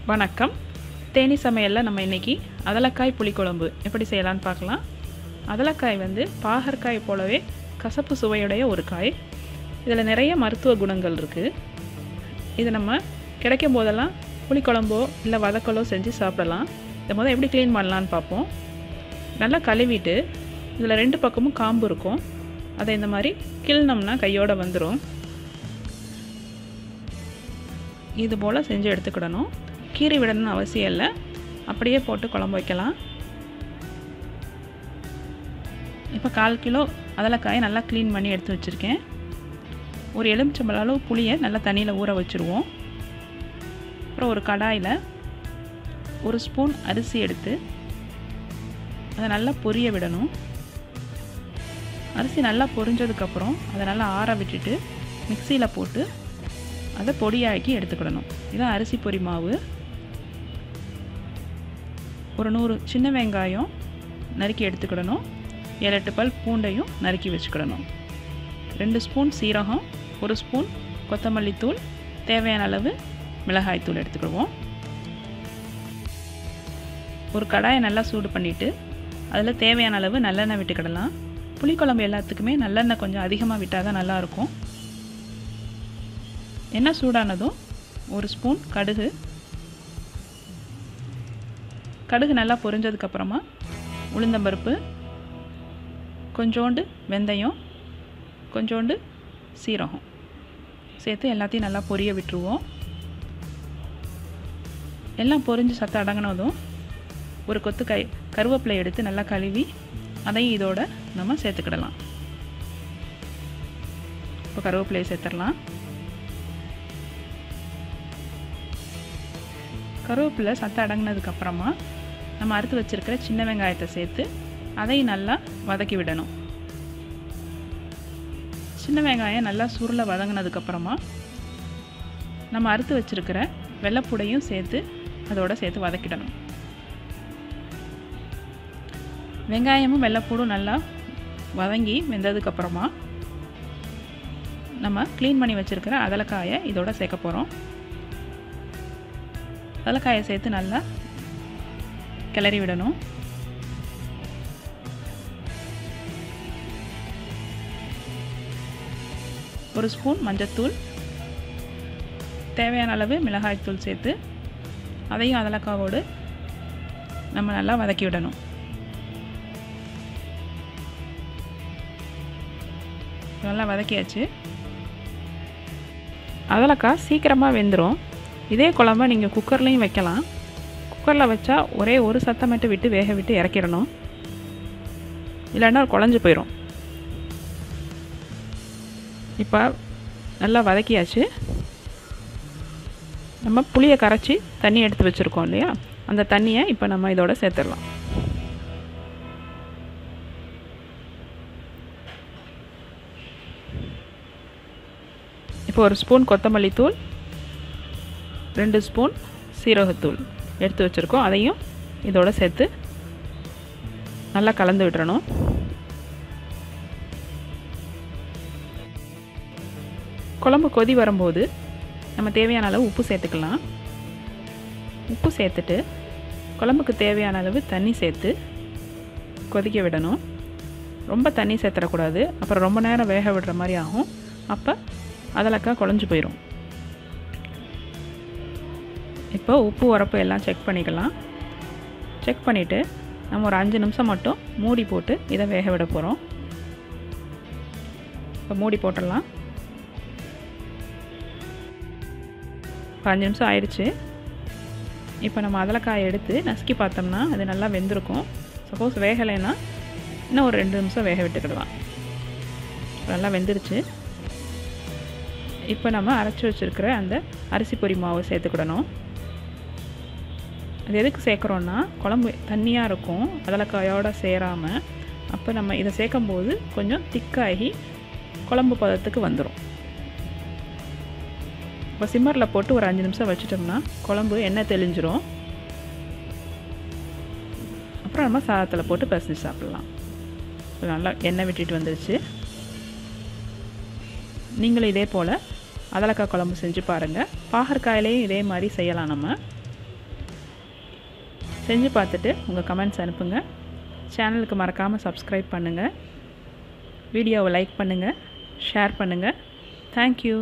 வணக்கம். தேனி சமையலில் நம்ம இன்றைக்கி அதலக்காய் புளிக்குழம்பு எப்படி செய்யலான்னு பார்க்கலாம். அதலக்காய் பாகற்காய் போலவே கசப்பு சுவையுடைய ஒரு காய். இதில் நிறைய மருத்துவ குணங்கள் இருக்குது. இது நம்ம கிடைக்கும் போதெல்லாம் புளிக்குழம்போ இல்லை வதக்கலோ செஞ்சு சாப்பிடலாம். இதை முதல் எப்படி க்ளீன் பண்ணலான்னு பார்ப்போம். நல்லா கழுவிட்டு இதில் 2 பக்கமும் காம்பு இருக்கும். அதை இந்த மாதிரி கிள்னோம்னா கையோடு வந்துடும். இது போல் செஞ்சு எடுத்துக்கிடணும். கீறி விடணும்னு அவசியம் இல்லை, அப்படியே போட்டு குழம்பு வைக்கலாம். இப்போ 1/4 கிலோ அதலக்காயை நல்லா க்ளீன் பண்ணி எடுத்து வச்சுருக்கேன். ஒரு எலுமிச்சம்பழ அளவு புளியை நல்லா தண்ணியில் ஊற வச்சுருவோம். அப்புறம் ஒரு கடாயில் 1 ஸ்பூன் அரிசி எடுத்து அதை நல்லா பொரிய விடணும். அரிசி நல்லா பொரிஞ்சதுக்கப்புறம் அதை நல்லா ஆற விட்டுட்டு மிக்சியில் போட்டு அதை பொடியாக்கி எடுத்துக்கிடணும். இதுதான் அரிசி பொரி மாவு. ஒரு 100 சின்ன வெங்காயம் நறுக்கி எடுத்துக்கிடணும். 7-8 பல் பூண்டையும் நறுக்கி வச்சுக்கிடணும். 2 ஸ்பூன் சீரகம், 1 ஸ்பூன் கொத்தமல்லி தூள், தேவையான அளவு மிளகாய் தூள் எடுத்துக்கிடுவோம். ஒரு கடாயை நல்லா சூடு பண்ணிவிட்டு அதில் தேவையான அளவு நல்லெண்ணெய் விட்டுக்கிடலாம். புளிக்குழம்பு எல்லாத்துக்குமே நல்லெண்ணெய் கொஞ்சம் அதிகமாக விட்டால் தான் நல்லாயிருக்கும். எண்ணெய் சூடானதும் 1 ஸ்பூன் கடுகு நல்லா பொரிஞ்சதுக்கப்புறமா உளுந்தம்பருப்பு, கொஞ்சோண்டு வெந்தயம், கொஞ்சோண்டு சீரகம் சேர்த்து எல்லாத்தையும் நல்லா பொரிய விட்டுருவோம். எல்லாம் பொரிஞ்சு சத்தம் அடங்கினதும் ஒரு கொத்து கருவேப்பிலை எடுத்து நல்லா கழுவி அதையும் இதோட நம்ம சேர்த்துக்கிடலாம். இப்போ கருவேப்பிலையை சேர்த்துடலாம். கருவேப்பிலை சத்தம் அடங்கினதுக்கப்புறமா நம்ம அறுத்து வச்சுருக்கிற சின்ன வெங்காயத்தை சேர்த்து அதையும் நல்லா வதக்கி விடணும். சின்ன வெங்காயம் நல்லா சுருளை வதங்கினதுக்கப்புறமா நம்ம அறுத்து வச்சுருக்கிற வெள்ளைப்பூடையும் சேர்த்து அதோடு சேர்த்து வதக்கிடணும். வெங்காயமும் வெள்ளைப்பூடும் நல்லா வதங்கி வெந்ததுக்கப்புறமா நம்ம க்ளீன் பண்ணி வச்சுருக்கிற அதலக்காயை இதோட சேர்க்க போகிறோம். அதலக்காயை சேர்த்து நல்லா கிளறி விடணும். ஒரு ஸ்பூன் மஞ்சத்தூள், தேவையான அளவு மிளகாய்த்தூள் சேர்த்து அதையும் அதலக்காவோடு நம்ம நல்லா வதக்கி விடணும். நல்லா வதக்கியாச்சு. அதலக்காய் சீக்கிரமாக வெந்துடும். இதே குழம்பை நீங்கள் குக்கர்லேயும் வைக்கலாம். குக்கரில் வச்சா ஒரே ஒரு சத்தம் மட்டும் விட்டு வேக விட்டு இறக்கிடணும், இல்லைன்னா குழஞ்சி போயிடும். இப்போ நல்லா வதக்கியாச்சு. நம்ம புளியை கரைச்சி தண்ணி எடுத்து வச்சுருக்கோம் இல்லையா, அந்த தண்ணியை இப்போ நம்ம இதோட சேர்த்துடலாம். இப்போ 1 ஸ்பூன் கொத்தமல்லி தூள், 2 ஸ்பூன் சீரகத்தூள் எடுத்து வச்சுருக்கோம். அதையும் இதோட சேர்த்து நல்லா கலந்து விட்டுறணும். குழம்பு கொதி வரும்போது நம்ம தேவையான அளவு உப்பு சேர்த்துக்கலாம். உப்பு சேர்த்துட்டு குழம்புக்கு தேவையான அளவு தண்ணி சேர்த்து கொதிக்க விடணும். ரொம்ப தண்ணி சேர்த்துடக்கூடாது, அப்புறம் ரொம்ப நேரம் வேக விடுற மாதிரி ஆகும். அப்போ அதலக்காய் குழஞ்சி போயிடும். இப்போ உப்பு உரப்பு எல்லாம் செக் பண்ணிக்கலாம். செக் பண்ணிவிட்டு நம்ம ஒரு 5 நிமிஷம் மட்டும் மூடி போட்டு இதை வேக விட போகிறோம். இப்போ மூடி போட்டுடலாம். இப்போ 5 நிமிஷம் ஆயிடுச்சு. இப்போ நம்ம அதலக்காயை எடுத்து நசுக்கி பார்த்தோம்னா அது நல்லா வெந்திருக்கும். சப்போஸ் வேகலைன்னா இன்னும் ஒரு 2 நிமிஷம் வேக விட்டுக்கிடலாம். நல்லா வெந்துருச்சு. இப்போ நம்ம அரைச்சி வச்சுருக்கிற அந்த அரிசி பொரி மாவை சேர்த்துக்கிடணும். அது எதுக்கு சேர்க்குறோன்னா குழம்பு தண்ணியாக இருக்கும் அதலக்காயோடு சேராமல். அப்போ நம்ம இதை சேர்க்கும்போது கொஞ்சம் திக்காகி குழம்பு பதத்துக்கு வந்துடும். இப்போ சிம்மரில் போட்டு ஒரு 5 நிமிஷம் வச்சிட்டோம்னா குழம்பு எண்ணெய் தெளிஞ்சிரும். அப்புறம் நம்ம சாதத்தில் போட்டு பிசைஞ்சு சாப்பிட்லாம். நல்லா எண்ணெய் விட்டுட்டு வந்துருச்சு. நீங்களும் இதே போல் அதலக்காய் குழம்பு செஞ்சு பாருங்கள். பாகற்காயிலையும் இதே மாதிரி செய்யலாம் நம்ம. செஞ்சு பார்த்துட்டு உங்கள் கமெண்ட்ஸ் அனுப்புங்க. சேனலுக்கு மறக்காமல் சப்ஸ்கிரைப் பண்ணுங்கள். வீடியோவை லைக் பண்ணுங்கள், ஷேர் பண்ணுங்கள். தேங்க்யூ.